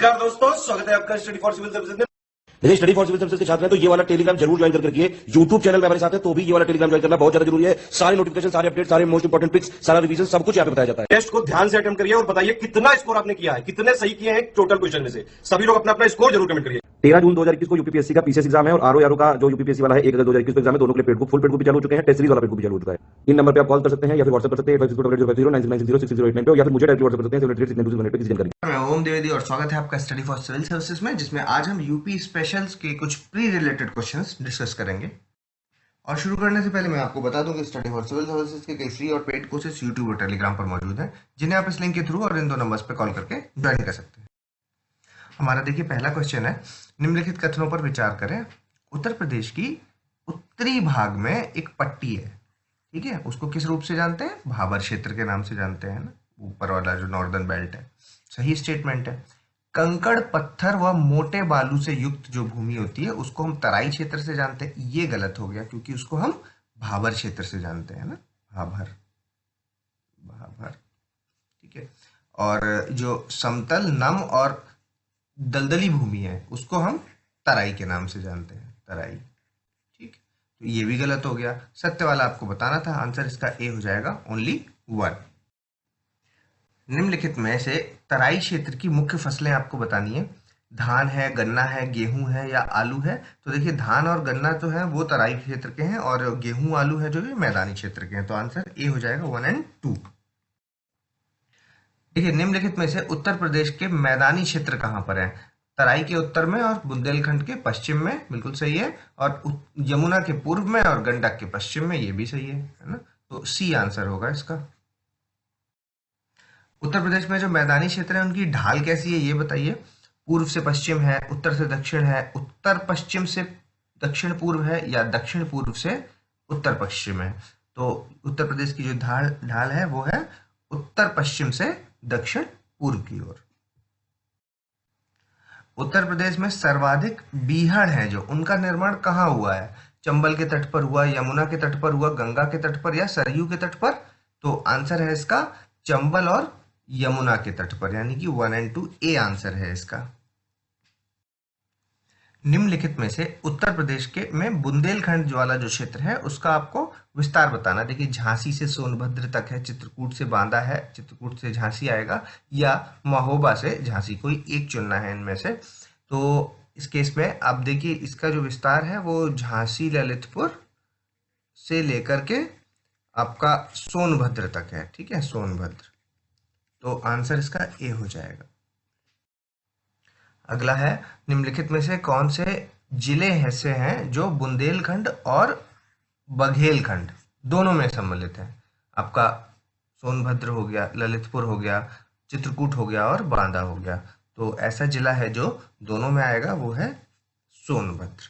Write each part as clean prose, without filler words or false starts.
नमस्कार दोस्तों, स्वागत है आपका स्टडी फॉर सिविल सर्विसेज में। यदि स्टडी फॉर सिविल सर्विसेज के छात्र हैं तो ये वाला टेलीग्राम जरूर ज्वाइन करके रखिए। यूट्यूब चैनल में हमारे साथ है तो भी ये वाला टेलीग्राम ज्वाइन करना बहुत ज्यादा जरूरी है। सारे नोटिफिकेशन, सारे अपडेट, सारे मोस्ट इंपोर्टेंट ट्रिक्स, सारा रिवीजन सब कुछ यहाँ पे बताया जाता है। टेस्ट को ध्यान से अटेम्प्ट करिए और बताइए कितना स्कोर आपने किया है, कितने सही किए हैं टोटल क्वेश्चन में से। सभी लोग अपना अपना स्कोर जरूर कमेंट करिए। 13 जून 2021 को यूपीपीएससी का पीसीएस एग्जाम है और आरओ का जो यूपीपीएससी वाला है 1 अगस्त 2021 को एग्जाम है। दोनों के लिए फुल पेड बुक भी चालू हो चुके हैं, टेस्ट सीरीज वाला पेड बुक भी चालू हो चुका है। इन नंबर पे आप कॉल कर सकते हैं या फिर व्हाट्सएप कर सकते हैं 856009606089 पे, या फिर मुझे डायरेक्ट व्हाट्सएप कर सकते हैं 783692 पे किसी जानकारी। मैं ओम द्विवेदी और स्वागत है आपका स्टडी फॉर सिविल सर्विसेज में, जिसमें आज हम यूपी स्पेशल्स के कुछ प्री रिलेटेड क्वेश्चंस डिस्कस करेंगे। और शुरू करने से पहले मैं आपको बता दूं कि स्टडी फॉर सिविल सर्विसेज के कई फ्री और पेड कोर्सेज यूट्यूब और टेलीग्राम पर मौजूद हैं, जिन्हें आप इस लिंक के थ्रू और इन दो नंबर्स पर कॉल करके ज्वाइन कर सकते हैं। हमारा देखिए पहला क्वेश्चन है, निम्नलिखित कथनों पर विचार करें। उत्तर प्रदेश की उत्तरी भाग में एक पट्टी है, ठीक है, उसको किस रूप से जानते हैं? भाबर क्षेत्र के नाम से जानते हैं ना, ऊपर वाला जो नॉर्दर्न बेल्ट है। सही स्टेटमेंट है। कंकड़, पत्थर व मोटे बालू से युक्त जो भूमि होती है उसको हम तराई क्षेत्र से जानते हैं। ये गलत हो गया क्योंकि उसको हम भाबर क्षेत्र से जानते हैं ना, भाबर, ठीक है। और जो समतल, नम और दलदली भूमि है उसको हम तराई के नाम से जानते हैं, तराई, ठीक। तो ये भी गलत हो गया। सत्य वाला आपको बताना था। आंसर इसका ए हो जाएगा, ओनली 1। निम्नलिखित में से तराई क्षेत्र की मुख्य फसलें आपको बतानी है। धान है, गन्ना है, गेहूं है या आलू है। तो देखिए धान और गन्ना जो है वो तराई क्षेत्र के हैं और गेहूं, आलू है जो भी मैदानी क्षेत्र के हैं। तो आंसर ए हो जाएगा 1 और 2। देखिए निम्नलिखित में से उत्तर प्रदेश के मैदानी क्षेत्र कहाँ पर है? तराई के उत्तर में और बुंदेलखंड के पश्चिम में, बिल्कुल सही है। और यमुना के पूर्व में और गंडक के पश्चिम में, ये भी सही है ना। तो सी आंसर होगा इसका। उत्तर प्रदेश में जो मैदानी क्षेत्र है उनकी ढाल कैसी है ये बताइए। पूर्व से पश्चिम है, उत्तर से दक्षिण है, उत्तर पश्चिम से दक्षिण पूर्व है या दक्षिण पूर्व से उत्तर पश्चिम है। तो उत्तर प्रदेश की जो ढाल है वो है उत्तर पश्चिम से दक्षिण पूर्व की ओर। उत्तर प्रदेश में सर्वाधिक बीहड़ है जो, उनका निर्माण कहाँ हुआ है? चंबल के तट पर हुआ, यमुना के तट पर हुआ, गंगा के तट पर या सरयू के तट पर? तो आंसर है इसका चंबल और यमुना के तट पर, यानी कि 1 और 2 ए आंसर है इसका। निम्नलिखित में से उत्तर प्रदेश के में बुंदेलखंड वाला जो क्षेत्र है उसका आपको विस्तार बताना। देखिए झांसी से सोनभद्र तक है, चित्रकूट से बांदा है, चित्रकूट से झांसी आएगा, या महोबा से झांसी, कोई एक चुनना है इनमें से। तो इस केस में आप देखिए इसका जो विस्तार है वो झांसी, ललितपुर से लेकर के आपका सोनभद्र तक है, ठीक है, सोनभद्र। तो आंसर इसका ए हो जाएगा। अगला है, निम्नलिखित में से कौन से जिले ऐसे हैं जो बुंदेलखंड और बघेलखंड दोनों में सम्मिलित है? आपका सोनभद्र हो गया, ललितपुर हो गया, चित्रकूट हो गया और बांदा हो गया। तो ऐसा जिला है जो दोनों में आएगा, वो है सोनभद्र।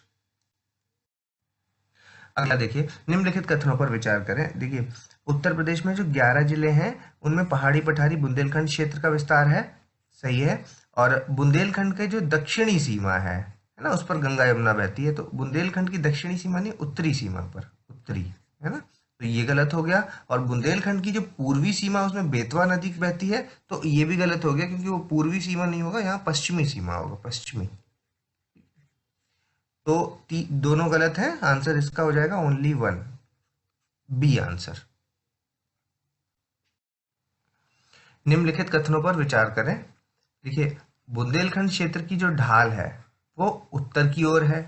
अगला देखिए, निम्नलिखित कथनों पर विचार करें। देखिए उत्तर प्रदेश में जो 11 जिले हैं उनमें पहाड़ी पठारी बुंदेलखंड क्षेत्र का विस्तार है, सही है। और बुंदेलखंड के जो दक्षिणी सीमा है ना, उस पर गंगा यमुना बहती है। तो बुंदेलखंड की दक्षिणी सीमा नहीं, उत्तरी सीमा पर, उत्तरी है ना, तो ये गलत हो गया। और बुंदेलखंड की जो पूर्वी सीमा उसमें बेतवा नदी बहती है, तो ये भी गलत हो गया क्योंकि वो पूर्वी सीमा नहीं होगा, यहाँ पश्चिमी सीमा होगा, पश्चिमी। तो दोनों गलत है। आंसर इसका हो जाएगा ओनली 1, बी आंसर। निम्नलिखित कथनों पर विचार करें। देखिए बुंदेलखंड क्षेत्र की जो ढाल है वो उत्तर की ओर है,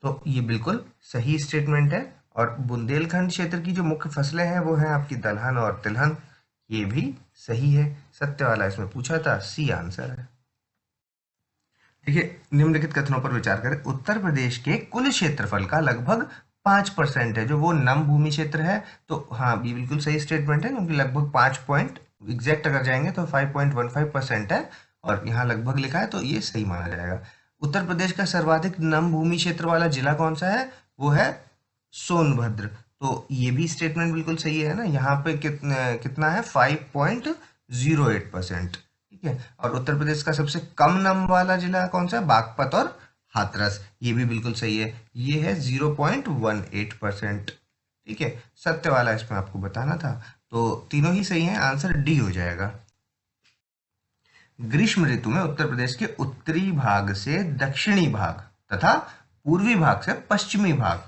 तो ये बिल्कुल सही स्टेटमेंट है। और बुंदेलखंड क्षेत्र की जो मुख्य फसलें हैं वो हैं आपकी दलहन और तिलहन, ये भी सही है। सत्य वाला इसमें पूछा था, सी आंसर है। देखिए निम्नलिखित कथनों पर विचार करें। उत्तर प्रदेश के कुल क्षेत्रफल का लगभग 5% है जो वो नम भूमि क्षेत्र है। तो हाँ, ये बिल्कुल सही स्टेटमेंट है क्योंकि लगभग 5 पॉइंट एग्जैक्ट अगर जाएंगे तो 5.15% है और यहाँ लगभग लिखा है, तो ये सही माना जाएगा। उत्तर प्रदेश का सर्वाधिक नम भूमि क्षेत्र वाला जिला कौन सा है? वो है सोनभद्र। तो ये भी स्टेटमेंट बिल्कुल सही है ना। यहाँ पे कितना है? 5.08%, ठीक है। और उत्तर प्रदेश का सबसे कम नम वाला जिला कौन सा है? बागपत और हाथरस, ये भी बिल्कुल सही है, ये है 0.18%, ठीक है। सत्य वाला इसमें आपको बताना था। तो तीनों ही सही हैं, आंसर डी हो जाएगा। ग्रीष्म ऋतु में उत्तर प्रदेश के उत्तरी भाग से दक्षिणी भाग तथा पूर्वी भाग से पश्चिमी भाग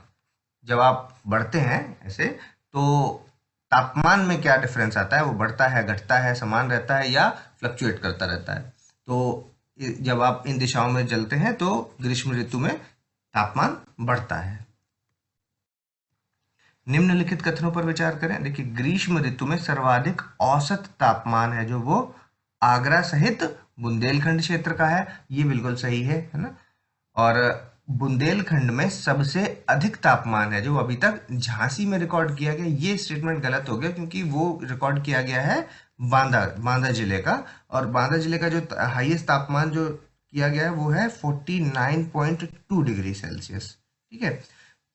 जब आप बढ़ते हैं ऐसे, तो तापमान में क्या डिफरेंस आता है? वो बढ़ता है, घटता है, समान रहता है या फ्लक्चुएट करता रहता है? तो जब आप इन दिशाओं में चलते हैं तो ग्रीष्म ऋतु में तापमान बढ़ता है। निम्नलिखित कथनों पर विचार करें। देखिए, ग्रीष्म ऋतु में सर्वाधिक औसत तापमान है जो वो आगरा सहित बुंदेलखंड क्षेत्र का है। ये बिल्कुल सही है ना। और बुंदेलखंड में सबसे अधिक तापमान है जो अभी तक झांसी में रिकॉर्ड किया गया। ये स्टेटमेंट गलत हो गया क्योंकि वो रिकॉर्ड किया गया है बांदा जिले का, और बांदा जिले का जो हाईएस्ट तापमान जो किया गया है वो है 49.2 डिग्री सेल्सियस। ठीक है,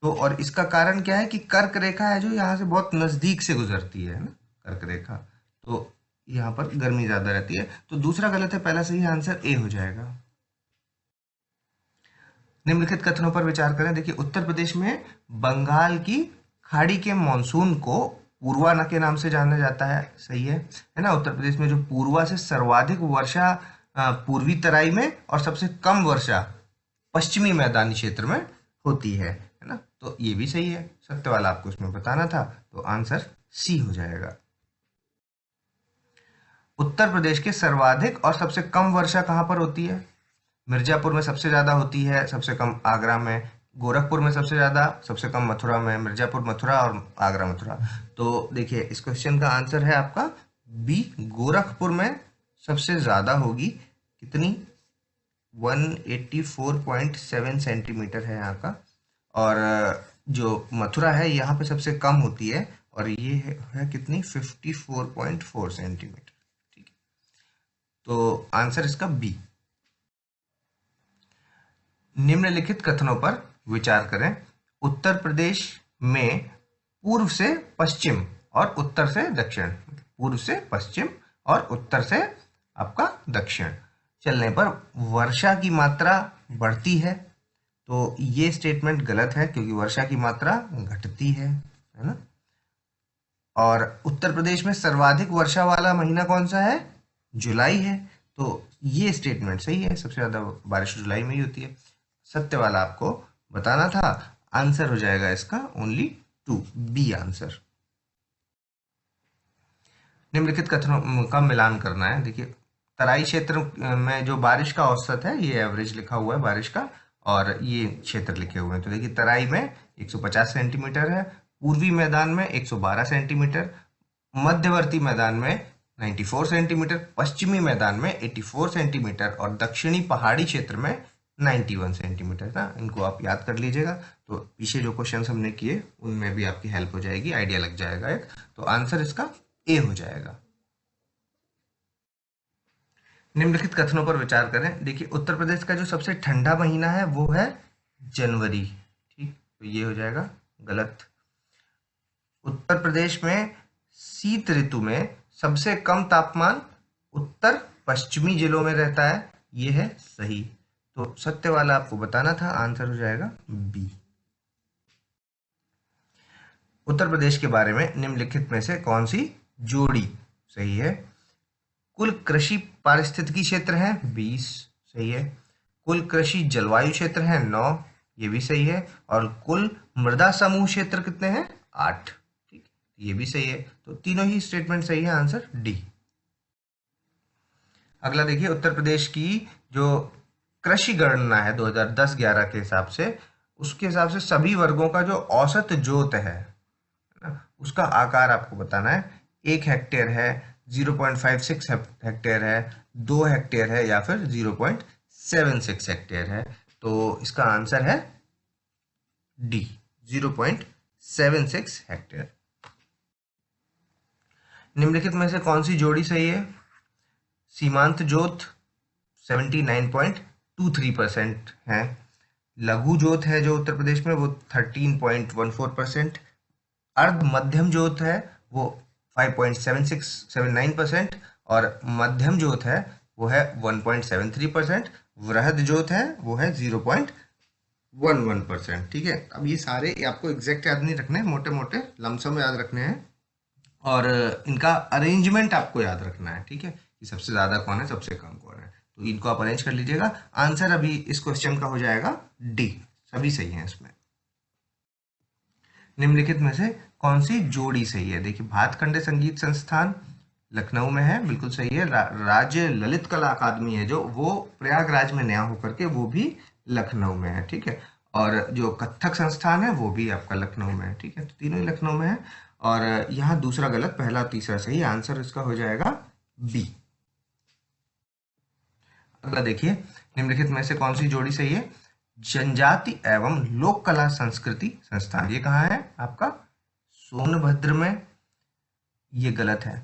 तो और इसका कारण क्या है कि कर्क रेखा है जो यहाँ से बहुत नजदीक से गुजरती है ना, कर्क रेखा, तो यहाँ पर गर्मी ज्यादा रहती है। तो दूसरा गलत है, पहला सही, आंसर ए हो जाएगा। निम्नलिखित कथनों पर विचार करें। देखिए, उत्तर प्रदेश में बंगाल की खाड़ी के मानसून को पूर्वा के नाम से जाना जाता है। सही है ना। उत्तर प्रदेश में जो पूर्वा से सर्वाधिक वर्षा पूर्वी तराई में और सबसे कम वर्षा पश्चिमी मैदानी क्षेत्र में होती है ना। तो ये भी सही है, सत्य वाला आपको इसमें बताना था, तो आंसर सी हो जाएगा। उत्तर प्रदेश के सर्वाधिक और सबसे कम वर्षा कहाँ पर होती है? मिर्जापुर में सबसे ज्यादा होती है, सबसे कम आगरा में। गोरखपुर में सबसे ज्यादा, सबसे कम मथुरा में। मिर्जापुर मथुरा और आगरा मथुरा। तो देखिए, इस क्वेश्चन का आंसर है आपका बी, गोरखपुर में सबसे ज्यादा होगी। कितनी? 184.7 सेंटीमीटर है यहाँ का, और जो मथुरा है यहाँ पे सबसे कम होती है, और ये है कितनी? 54.4 सेंटीमीटर। ठीक है, तो आंसर इसका बी। निम्नलिखित कथनों पर विचार करें। उत्तर प्रदेश में पूर्व से पश्चिम और उत्तर से दक्षिण, पूर्व से पश्चिम और उत्तर से आपका दक्षिण चलने पर वर्षा की मात्रा बढ़ती है। तो ये स्टेटमेंट गलत है क्योंकि वर्षा की मात्रा घटती है ना। और उत्तर प्रदेश में सर्वाधिक वर्षा वाला महीना कौन सा है? जुलाई है। तो ये स्टेटमेंट सही है, सबसे ज्यादा बारिश जुलाई में ही होती है। सत्य वाला आपको बताना था, आंसर हो जाएगा इसका ओनली 2, बी आंसर। निम्नलिखित कथनों का मिलान करना है। देखिए, तराई क्षेत्र में जो बारिश का औसत है, ये एवरेज लिखा हुआ है बारिश का, और ये क्षेत्र लिखे हुए हैं। तो देखिए, तराई में 150 सेंटीमीटर है, पूर्वी मैदान में 112 सेंटीमीटर, मध्यवर्ती मैदान में 94 सेंटीमीटर, पश्चिमी मैदान में 84 सेंटीमीटर और दक्षिणी पहाड़ी क्षेत्र में 91 सेंटीमीटर ना। इनको आप याद कर लीजिएगा, तो पीछे जो क्वेश्चन हमने किए उनमें भी आपकी हेल्प हो जाएगी, आइडिया लग जाएगा एक। तो आंसर इसका ए हो जाएगा। निम्नलिखित कथनों पर विचार करें। देखिए, उत्तर प्रदेश का जो सबसे ठंडा महीना है वो है जनवरी। ठीक, तो ये हो जाएगा गलत। उत्तर प्रदेश में शीत ऋतु में सबसे कम तापमान उत्तर पश्चिमी जिलों में रहता है, ये है सही। तो सत्य वाला आपको बताना था, आंसर हो जाएगा बी। उत्तर प्रदेश के बारे में निम्नलिखित में से कौन सी जोड़ी सही है? कुल कृषि पारिस्थितिकी क्षेत्र है 20, सही है। कुल कृषि जलवायु क्षेत्र है 9, ये भी सही है। और कुल मृदा समूह क्षेत्र कितने हैं? 8, ठीक, ये भी सही है। तो तीनों ही स्टेटमेंट सही है, आंसर डी। अगला देखिए, उत्तर प्रदेश की जो कृषि गणना है 2010-11 के हिसाब से, उसके हिसाब से सभी वर्गों का जो औसत जोत है उसका आकार आपको बताना है। 1 हेक्टेयर है, 0.56 हेक्टेयर है, 2 हेक्टेयर है या फिर 0.76 हेक्टेयर है। तो इसका आंसर है डी, 0.76 हेक्टेयर। निम्नलिखित में से कौन सी जोड़ी सही है? सीमांत जोत 79.23% है। लघु जोत है जो उत्तर प्रदेश में वो 13.14%। अर्ध मध्यम जोत है वो 5.79%, और मध्यम जोत है वो है 1.73%। वृहद जोत है वो है 0.11%। ठीक है, अब ये सारे आपको एग्जैक्ट याद नहीं रखने, मोटे मोटे लमसम याद रखने हैं, और इनका अरेंजमेंट आपको याद रखना है। ठीक है, कि सबसे ज्यादा कौन है, सबसे कम कौन है। तो इनको आप अरेंज कर लीजिएगा। आंसर अभी इस क्वेश्चन का हो जाएगा डी, सभी सही है इसमें। निम्नलिखित में से कौन सी जोड़ी सही है? देखिए, भातखंडे संगीत संस्थान लखनऊ में है, बिल्कुल सही है। राज्य ललित कला अकादमी है जो, वो प्रयागराज में नया होकर के वो भी लखनऊ में है, ठीक है। और जो कथक संस्थान है वो भी आपका लखनऊ में है, ठीक है। तो तीनों ही लखनऊ में है। और यहाँ दूसरा गलत, पहला और तीसरा सही। आंसर इसका हो जाएगा बी। अगला देखिए, निम्नलिखित में से कौन सी जोड़ी सही है? जनजाति एवं लोक कला संस्कृति संस्थान, ये कहाँ है आपका? सोनभद्र में, ये गलत है।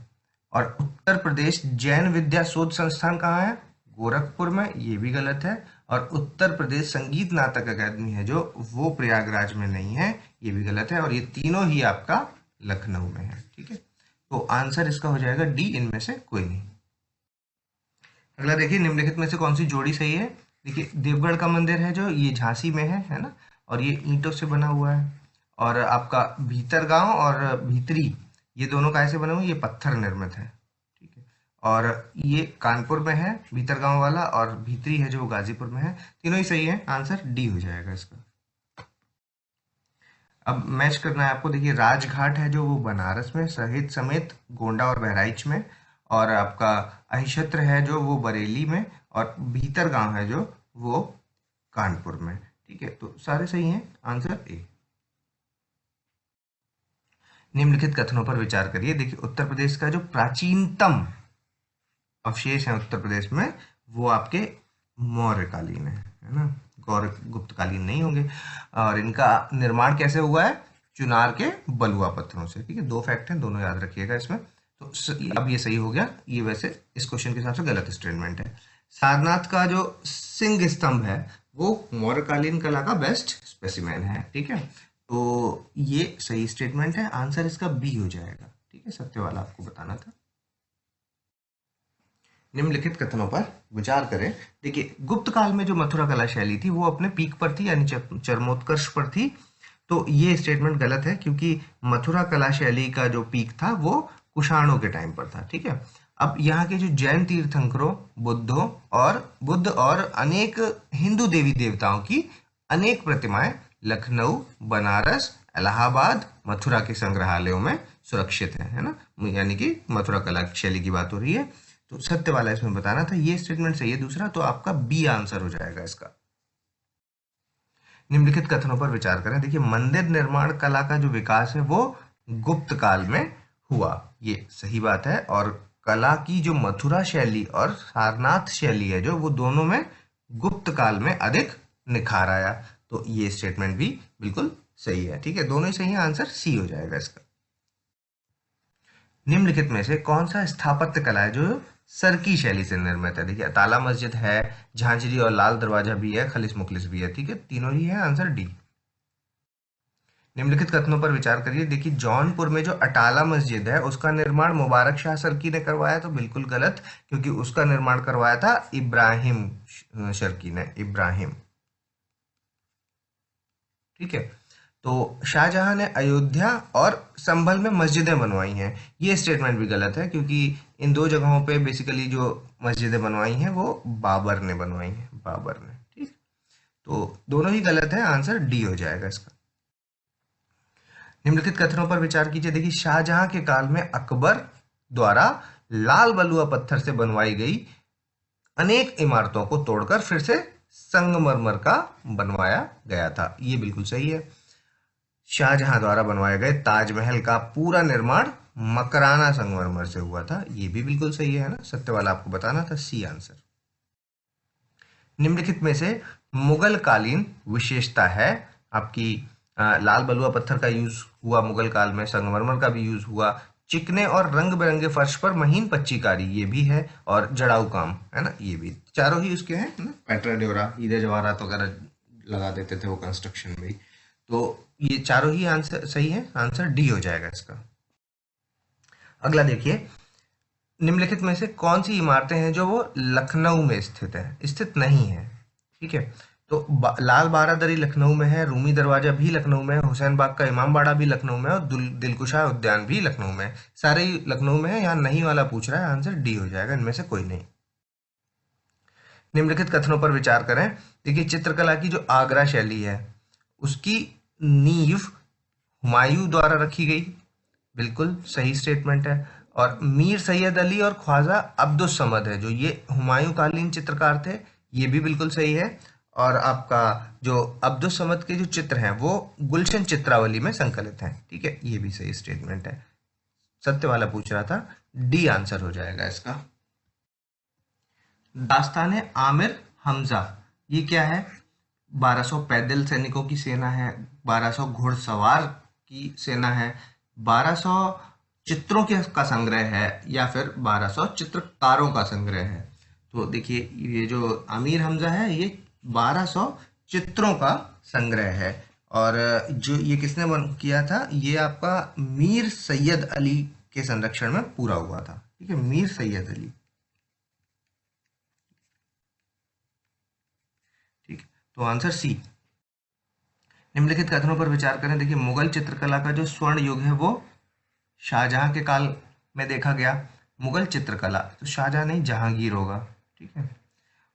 और उत्तर प्रदेश जैन विद्या शोध संस्थान कहाँ है? गोरखपुर में, ये भी गलत है। और उत्तर प्रदेश संगीत नाटक अकादमी है जो, वो प्रयागराज में नहीं है, ये भी गलत है। और ये तीनों ही आपका लखनऊ में है, ठीक है। तो आंसर इसका हो जाएगा डी, इनमें से कोई नहीं। अगला देखिए, निम्नलिखित में से कौन सी जोड़ी सही है? देखिए, देवगढ़ का मंदिर है जो, ये झांसी में है ना, और ये ईंटों से बना हुआ है। और आपका भीतरगांव और भीतरी, ये दोनों कैसे बने हुए? ये पत्थर निर्मित है, ठीक है। और ये कानपुर में है भीतरगांव वाला, और भीतरी है जो गाजीपुर में है। तीनों ही सही है, आंसर डी हो जाएगा इसका। अब मैच करना है आपको। देखिए, राजघाट है जो, वो बनारस में, शहीद समेत गोंडा और बहराइच में। और आपका अहिक्षेत्र है जो, वो बरेली में। और भीतरगांव है जो, वो कानपुर में, ठीक है। तो सारे सही हैं, आंसर ए। निम्नलिखित कथनों पर विचार करिए। देखिए, उत्तर प्रदेश का जो प्राचीनतम अवशेष है उत्तर प्रदेश में, वो आपके मौर्यकालीन है ना, गौर गुप्तकालीन नहीं होंगे। और इनका निर्माण कैसे हुआ है? चुनार के बलुआ पत्थरों से, ठीक है। दो फैक्ट हैं, दोनों याद रखिएगा इसमें। तो अब ये सही हो गया। ये वैसे इस क्वेश्चन के हिसाब से गलत स्टेटमेंट है। सारनाथ का जो सिंह स्तंभ है वो मौर्यकालीन कला का बेस्ट स्पेसिमेन है, ठीक है। तो ये सही स्टेटमेंट है, आंसर इसका बी हो जाएगा, ठीक है। सत्य वाला आपको बताना था। निम्नलिखित कथनों पर विचार करें। देखिए, गुप्त काल में जो मथुरा कला शैली थी वो अपने पीक पर थी, यानी चरमोत्कर्ष पर थी। तो ये स्टेटमेंट गलत है, क्योंकि मथुरा कला शैली का जो पीक था वो कुषाणों के टाइम पर था, ठीक है। अब यहाँ के जो जैन तीर्थंकरों, बुद्ध और अनेक हिंदू देवी देवताओं की अनेक प्रतिमाएं लखनऊ, बनारस, इलाहाबाद, मथुरा के संग्रहालयों में सुरक्षित है ना, यानी कि मथुरा कला शैली की बात हो रही है। तो सत्य वाला इसमें बताना था, ये स्टेटमेंट सही है दूसरा, तो आपका बी आंसर हो जाएगा इसका। निम्नलिखित कथनों पर विचार करें। देखिए, मंदिर निर्माण कला का जो विकास है वो गुप्त काल में हुआ, ये सही बात है। और कला की जो मथुरा शैली और सारनाथ शैली है जो, वो दोनों में गुप्त काल में अधिक निखार आया। तो ये स्टेटमेंट भी बिल्कुल सही है, ठीक है। दोनों ही सही है, आंसर सी हो जाएगा इसका। निम्नलिखित में से कौन सा स्थापत्य कला है जो सरकी शैली से निर्मित है? देखिए, ताला मस्जिद है, झांझरी और लाल दरवाजा भी है, खलिस मुखलिस भी है, ठीक है। तीनों ही है, आंसर डी। निम्नलिखित कथनों पर विचार करिए। देखिए, जौनपुर में जो अटाला मस्जिद है उसका निर्माण मुबारक शाह सरकी ने करवाया, तो बिल्कुल गलत, क्योंकि उसका निर्माण करवाया था इब्राहिम शर्की ने, इब्राहिम, ठीक है। तो शाहजहां ने अयोध्या और संभल में मस्जिदें बनवाई हैं, ये स्टेटमेंट भी गलत है, क्योंकि इन दो जगहों पे बेसिकली जो मस्जिदें बनवाई हैं वो बाबर ने बनवाई हैं, बाबर ने, ठीक। तो दोनों ही गलत है, आंसर डी हो जाएगा इसका। निम्नलिखित कथनों पर विचार कीजिए। देखिए, शाहजहां के काल में अकबर द्वारा लाल बलुआ पत्थर से बनवाई गई अनेक इमारतों को तोड़कर फिर से संगमरमर का बनवाया गया था, ये बिल्कुल सही है। शाहजहां द्वारा बनवाए गए ताजमहल का पूरा निर्माण मकराना संगमरमर से हुआ था, ये भी बिल्कुल सही है ना। सत्य वाला आपको बताना था, सी आंसर। निम्नलिखित में से मुगल कालीन विशेषता है आपकी, लाल बलुआ पत्थर का यूज हुआ मुगल काल में, संगमरमर का भी यूज हुआ, चिकने और रंग बिरंगे फर्श पर महीन पच्चीकारी ये भी है, और जड़ाऊ काम है ना, ये भी, चारों ही उसके हैं ना। पेट्राड्योरा, हीरे जवाहरात वगैरह लगा देते थे वो कंस्ट्रक्शन में। तो ये चारों ही आंसर सही है, आंसर डी हो जाएगा इसका। अगला देखिए, निम्नलिखित में से कौन सी इमारतें हैं जो वो लखनऊ में स्थित नहीं है, ठीक है। तो लाल बारादरी लखनऊ में है, रूमी दरवाजा भी लखनऊ में है, हुसैन बाग का इमाम बाड़ा भी लखनऊ में है, और दिलकुशा उद्यान भी लखनऊ में है, सारे ही लखनऊ में है। यहाँ नहीं वाला पूछ रहा है, आंसर डी हो जाएगा, इनमें से कोई नहीं। निम्नलिखित कथनों पर विचार करें। देखिए, चित्रकला की जो आगरा शैली है उसकी नींव हुमायूं द्वारा रखी गई, बिल्कुल सही स्टेटमेंट है। और मीर सैयद अली और ख्वाजा अब्दुस समद है जो ये हुमायूं कालीन चित्रकार थे, ये भी बिल्कुल सही है। और आपका जो अब्दुस समद के जो चित्र हैं वो गुलशन चित्रावली में संकलित हैं, ठीक है, ये भी सही स्टेटमेंट है। सत्य वाला पूछ रहा था, डी आंसर हो जाएगा इसका। दास्तान आमिर हमजा ये क्या है? 1200 पैदल सैनिकों की सेना है, 1200 घुड़सवार की सेना है, 1200 चित्रों का संग्रह है, या फिर 1200 चित्रकारों का संग्रह है। तो देखिए, ये जो आमिर हमजा है ये 1200 चित्रों का संग्रह है। और जो ये किसने किया था? ये आपका मीर सैयद अली के संरक्षण में पूरा हुआ था, ठीक है, मीर सैयद अली। ठीक है, तो आंसर सी। निम्नलिखित कथनों पर विचार करें। देखिए, मुगल चित्रकला का जो स्वर्ण युग है वो शाहजहां के काल में देखा गया। मुगल चित्रकला तो शाहजहां नहीं, जहांगीर होगा, ठीक है।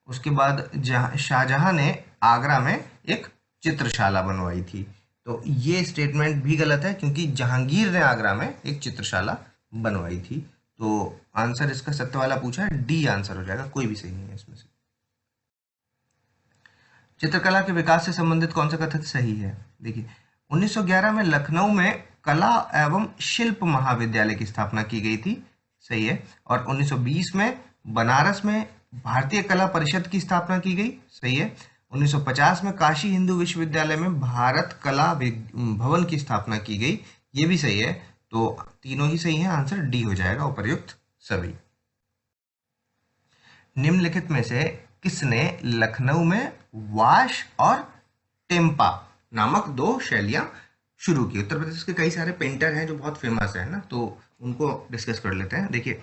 उसके बाद शाहजहां ने आगरा में एक चित्रशाला बनवाई थी, तो ये स्टेटमेंट भी गलत है क्योंकि जहांगीर ने आगरा में एक चित्रशाला बनवाई थी। तो आंसर इसका सत्य वाला पूछा है, डी आंसर हो जाएगा, कोई भी सही नहीं है इसमें से। चित्रकला के विकास से संबंधित कौन सा कथन सही है? देखिए, 1911 में लखनऊ में कला एवं शिल्प महाविद्यालय की स्थापना की गई थी, सही है। और 1920 में बनारस में भारतीय कला परिषद की स्थापना की गई, सही है। 1950 में काशी हिंदू विश्वविद्यालय में भारत कला भवन की स्थापना की गई, ये भी सही है। तो तीनों ही सही है, आंसर डी हो जाएगा, उपर्युक्त सभी। निम्नलिखित में से किसने लखनऊ में वाश और टेम्पा नामक दो शैलियां शुरू की? उत्तर प्रदेश के कई सारे पेंटर हैं जो बहुत फेमस है ना, तो उनको डिस्कस कर लेते हैं। देखिए,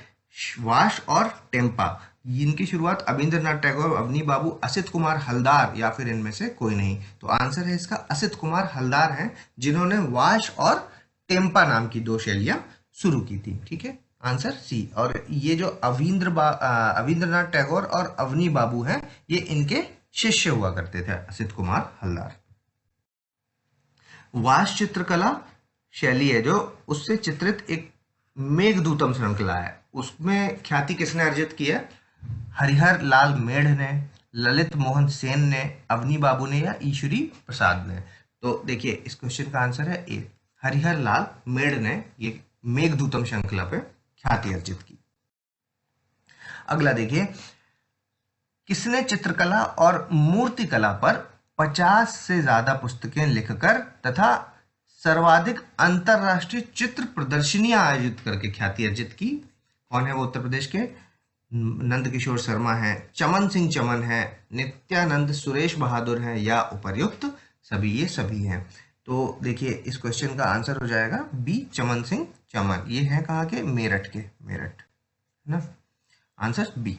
वाश और टेम्पा, इनकी शुरुआत अविंद्रनाथ टैगोर, अवनी बाबू, असित कुमार हलदार या फिर इनमें से कोई नहीं। तो आंसर है इसका असित कुमार हलदार हैं जिन्होंने वाश और टेम्पा नाम की दो शैलियां शुरू की थी, ठीक है, आंसर सी। और ये जो अविंद्रनाथ टैगोर और अवनी बाबू हैं ये इनके शिष्य हुआ करते थे, असित कुमार हलदार। वाश चित्रकला शैली है जो उससे चित्रित एक मेघदूतम श्रृंखला है, उसमें ख्याति किसने अर्जित की है? हरिहर लाल मेढ़ ने, ललित मोहन सेन ने, अवनी बाबू ने या ईश्वरी प्रसाद ने। तो देखिए, इस क्वेश्चन का आंसर है ए, हरिहर लाल मेढ़ ने ये मेघदूतम श्रृंखला पे ख्याति अर्जित की। अगला देखिए, किसने चित्रकला और मूर्तिकला पर 50 से ज्यादा पुस्तकें लिखकर तथा सर्वाधिक अंतरराष्ट्रीय चित्र प्रदर्शनियां आयोजित करके ख्याति अर्जित की? कौन है वो? उत्तर प्रदेश के नंदकिशोर शर्मा है, चमन सिंह चमन है, नित्यानंद सुरेश बहादुर है या उपर्युक्त सभी? ये सभी हैं। तो देखिए, इस क्वेश्चन का आंसर हो जाएगा बी, चमन सिंह चमन। ये है कहाँ के? मेरठ के, मेरठ ना, आंसर बी।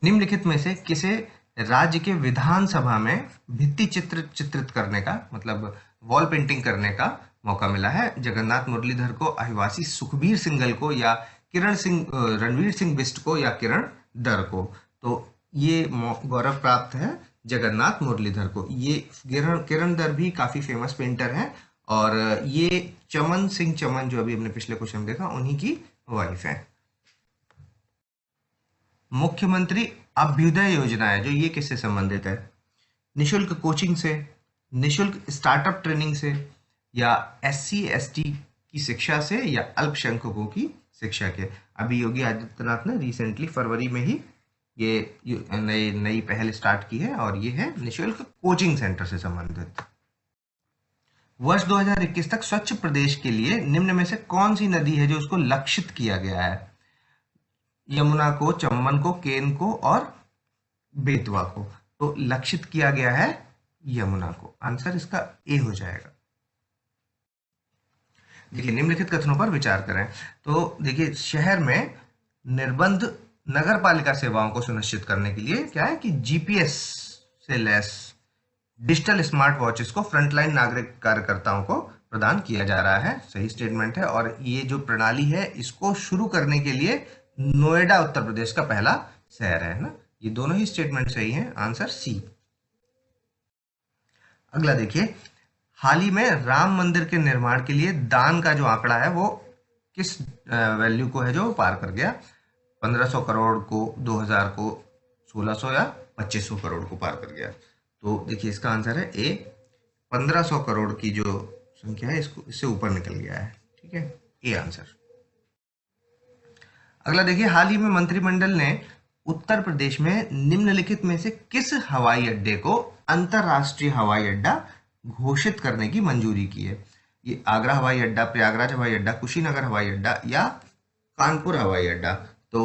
निम्नलिखित में से किसे राज्य के विधानसभा में भित्ति चित्र चित्रित करने का, मतलब वॉल पेंटिंग करने का मौका मिला है? जगन्नाथ मुरलीधर को, अहिवासी सुखबीर सिंघल को या किरण सिंह, रणवीर सिंह बिष्ट को या किरण दर को? तो ये गौरव प्राप्त है जगन्नाथ मुरलीधर को। ये किरण दर भी काफी फेमस पेंटर हैं और ये चमन सिंह चमन जो अभी हमने पिछले क्वेश्चन देखा उन्हीं की वाइफ है। मुख्यमंत्री अभ्युदय योजना है जो, ये किससे संबंधित है? निशुल्क कोचिंग से, निशुल्क स्टार्टअप ट्रेनिंग से, या SC ST की शिक्षा से, या अल्पसंख्यकों की शिक्षा के? अभी योगी आदित्यनाथ ने रिसेंटली फरवरी में ही ये नई पहल स्टार्ट की है और ये है निशुल्क कोचिंग सेंटर से संबंधित। वर्ष 2021 तक स्वच्छ प्रदेश के लिए निम्न में से कौन सी नदी है जो उसको लक्षित किया गया है? यमुना को, चंबल को, केन को और बेतवा को। तो लक्षित किया गया है यमुना को, आंसर इसका ए हो जाएगा। देखिए, निम्नलिखित कथनों पर विचार करें। तो देखिए, शहर में निर्बंध नगर पालिका सेवाओं को सुनिश्चित करने के लिए क्या है कि GPS से लैस डिजिटल स्मार्ट वॉचेस को फ्रंटलाइन नागरिक कार्यकर्ताओं को प्रदान किया जा रहा है, सही स्टेटमेंट है। और ये जो प्रणाली है इसको शुरू करने के लिए नोएडा उत्तर प्रदेश का पहला शहर है ना, ये दोनों ही स्टेटमेंट सही हैं, आंसर सी। अगला देखिए, हाल ही में राम मंदिर के निर्माण के लिए दान का जो आंकड़ा है वो किस वैल्यू को है जो पार कर गया? 1500 करोड़ को, 2000 को, 1600 या 2500 करोड़ को पार कर गया। तो देखिए इसका आंसर है ए, 1500 करोड़ की जो संख्या है इसको इससे ऊपर निकल गया है, ठीक है, ए आंसर। अगला देखिए, हाल ही में मंत्रिमंडल ने उत्तर प्रदेश में निम्नलिखित में से किस हवाई अड्डे को अंतरराष्ट्रीय हवाई अड्डा घोषित करने की मंजूरी की है? ये आगरा हवाई अड्डा, प्रयागराज हवाई अड्डा, कुशीनगर हवाई अड्डा या कानपुर हवाई अड्डा? तो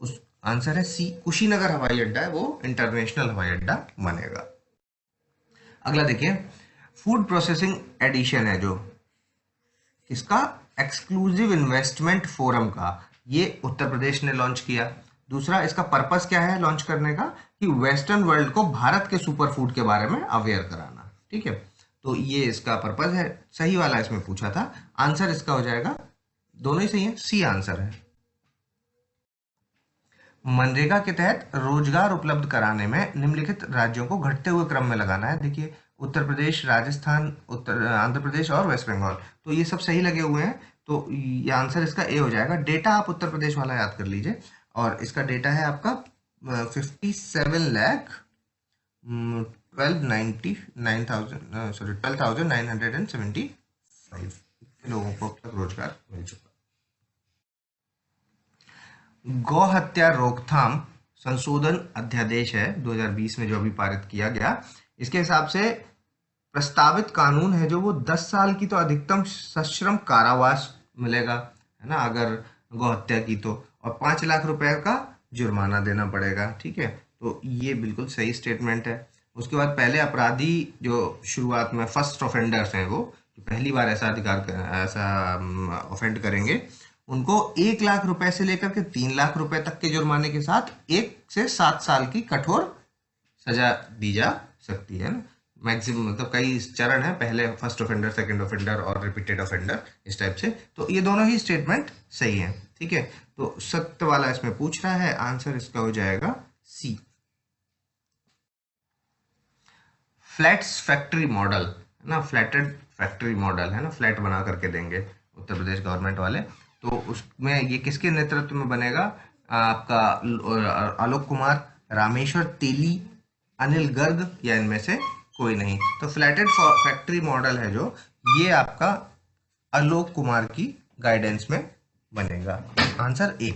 उस आंसर है सी, कुशीनगर हवाई अड्डा है वो इंटरनेशनल हवाई अड्डा बनेगा। अगला देखिए, फूड प्रोसेसिंग एडिशन है जो किसका? एक्सक्लूसिव इन्वेस्टमेंट फोरम का, ये उत्तर प्रदेश ने लॉन्च किया। दूसरा, इसका पर्पस क्या है लॉन्च करने का? कि वेस्टर्न वर्ल्ड को भारत के सुपर फूड के बारे में अवेयर कराना, ठीक है। तो ये इसका पर्पस है, सही वाला इसमें पूछा था, आंसर इसका हो जाएगा, दोनों ही सही है, सी आंसर है। मनरेगा के तहत रोजगार उपलब्ध कराने में निम्नलिखित राज्यों को घटते हुए क्रम में लगाना है। देखिए उत्तर प्रदेश, राजस्थान, आंध्र प्रदेश और वेस्ट बंगाल, तो ये सब सही लगे हुए हैं, तो ये आंसर इसका ए हो जाएगा। डेटा आप उत्तर प्रदेश वाला याद कर लीजिए, और इसका डेटा है आपका 12,975 लोगों को अब तक रोजगार मिल चुका। गौ हत्या रोकथाम संशोधन अध्यादेश है 2020 में जो अभी पारित किया गया, इसके हिसाब से प्रस्तावित कानून है जो वो 10 साल की तो अधिकतम सश्रम कारावास मिलेगा, है ना, अगर गौ हत्या की तो, और 5 लाख रुपए का जुर्माना देना पड़ेगा, ठीक है। तो ये बिल्कुल सही स्टेटमेंट है। उसके बाद पहले अपराधी जो शुरुआत में फर्स्ट ऑफेंडर्स हैं, वो जो पहली बार ऐसा ऑफेंड करेंगे, उनको 1 लाख रुपए से लेकर के 3 लाख रुपए तक के जुर्माने के साथ 1 से 7 साल की कठोर सजा दी जा सकती है ना। मैक्सिमम मतलब कई चरण है, पहले फर्स्ट ऑफेंडर, सेकंड ऑफेंडर और रिपीटेड ऑफेंडर, इस टाइप से। तो ये दोनों ही स्टेटमेंट सही है, ठीक है। तो सत्य वाला इसमें पूछ रहा है, आंसर इसका हो जाएगा सी। फ्लैट्स फैक्ट्री मॉडल है ना, फ्लैटेड फैक्ट्री मॉडल है ना, फ्लैट बना करके देंगे उत्तर प्रदेश गवर्नमेंट वाले, तो उसमें ये किसके नेतृत्व में बनेगा? आपका आलोक कुमार, रामेश्वर तेली, अनिल गर्ग या इनमें से कोई नहीं। तो फ्लैटेड फैक्ट्री मॉडल है जो, ये आपका आलोक कुमार की गाइडेंस में बनेगा, आंसर ए।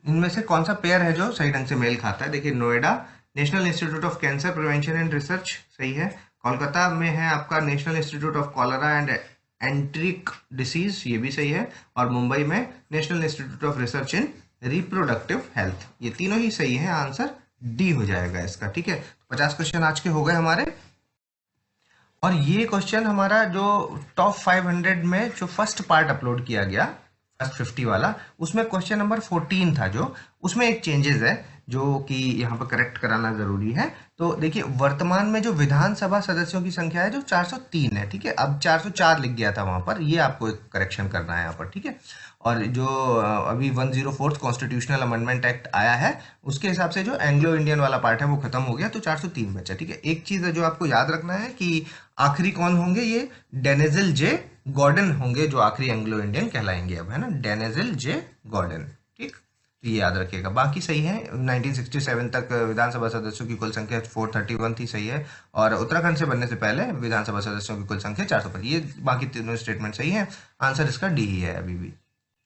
इनमें से कौन सा पेयर है जो सही ढंग से मेल खाता है? देखिए Noida national institute of cancer prevention and research सही है, कोलकाता में है आपका national institute of cholera and एंट्रिक disease, ये भी सही है, और मुंबई में national institute of research in reproductive health, ये तीनों ही सही है, आंसर डी हो जाएगा इसका, ठीक है। 50 क्वेश्चन आज के हो गए हमारे, और ये क्वेश्चन हमारा जो टॉप 500 में जो फर्स्ट पार्ट अपलोड किया गया, फर्स्ट 50 वाला, उसमें क्वेश्चन नंबर 14 था, जो उसमें एक चेंजेस है जो कि यहाँ पर करेक्ट कराना जरूरी है। तो देखिए वर्तमान में जो विधानसभा सदस्यों की संख्या है जो 403 है, ठीक है, अब 404 लिख गया था वहां पर, ये आपको एक करेक्शन करना है यहाँ पर, ठीक है। और जो अभी 104th कॉन्स्टिट्यूशनल अमेंडमेंट एक्ट आया है, उसके हिसाब से जो एंग्लो इंडियन वाला पार्ट है वो खत्म हो गया, तो 403 बचा, ठीक है। एक चीज जो आपको याद रखना है कि आखिरी कौन होंगे? ये डेनिजल जे गॉर्डन होंगे जो आखिरी एंग्लो इंडियन कहलाएंगे अब, है ना, डेनिजल जे गॉर्डन, ठीक, तो ये याद रखिएगा। बाकी सही है, 1967 तक विधानसभा सदस्यों की कुल संख्या 431 थी, सही है, और उत्तराखंड से बनने से पहले विधानसभा सदस्यों की कुल संख्या 405, ये बाकी तीनों स्टेटमेंट सही है, आंसर इसका डी ही है अभी भी,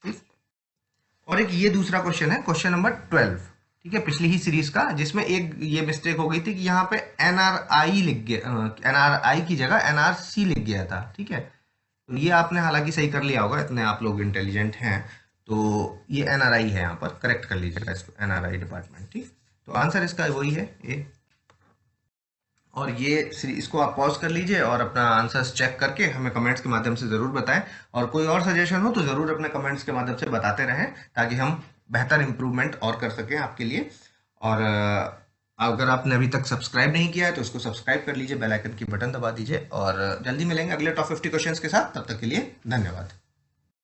ठीक। और एक ये दूसरा क्वेश्चन है, क्वेश्चन नंबर 12, ठीक है, पिछली ही सीरीज का, जिसमें एक ये मिस्टेक हो गई थी कि यहाँ पे एनआरआई लिख गया, एनआरआई की जगह एनआरसी लिख गया था, ठीक है। तो ये आपने हालांकि सही कर लिया होगा, इतने आप लोग इंटेलिजेंट हैं, तो ये एनआरआई है, यहाँ पर करेक्ट कर लीजिएगा इसको, एनआरआई डिपार्टमेंट, ठीक। तो आंसर इसका वही है ए। और ये इसको आप पॉज कर लीजिए और अपना आंसर्स चेक करके हमें कमेंट्स के माध्यम से ज़रूर बताएं, और कोई और सजेशन हो तो ज़रूर अपने कमेंट्स के माध्यम से बताते रहें, ताकि हम बेहतर इंप्रूवमेंट और कर सकें आपके लिए। और अगर आपने अभी तक सब्सक्राइब नहीं किया है तो उसको सब्सक्राइब कर लीजिए, बेल आइकन की बटन दबा दीजिए, और जल्दी मिलेंगे अगले टॉप 50 क्वेश्चंस के साथ। तब तक के लिए धन्यवाद।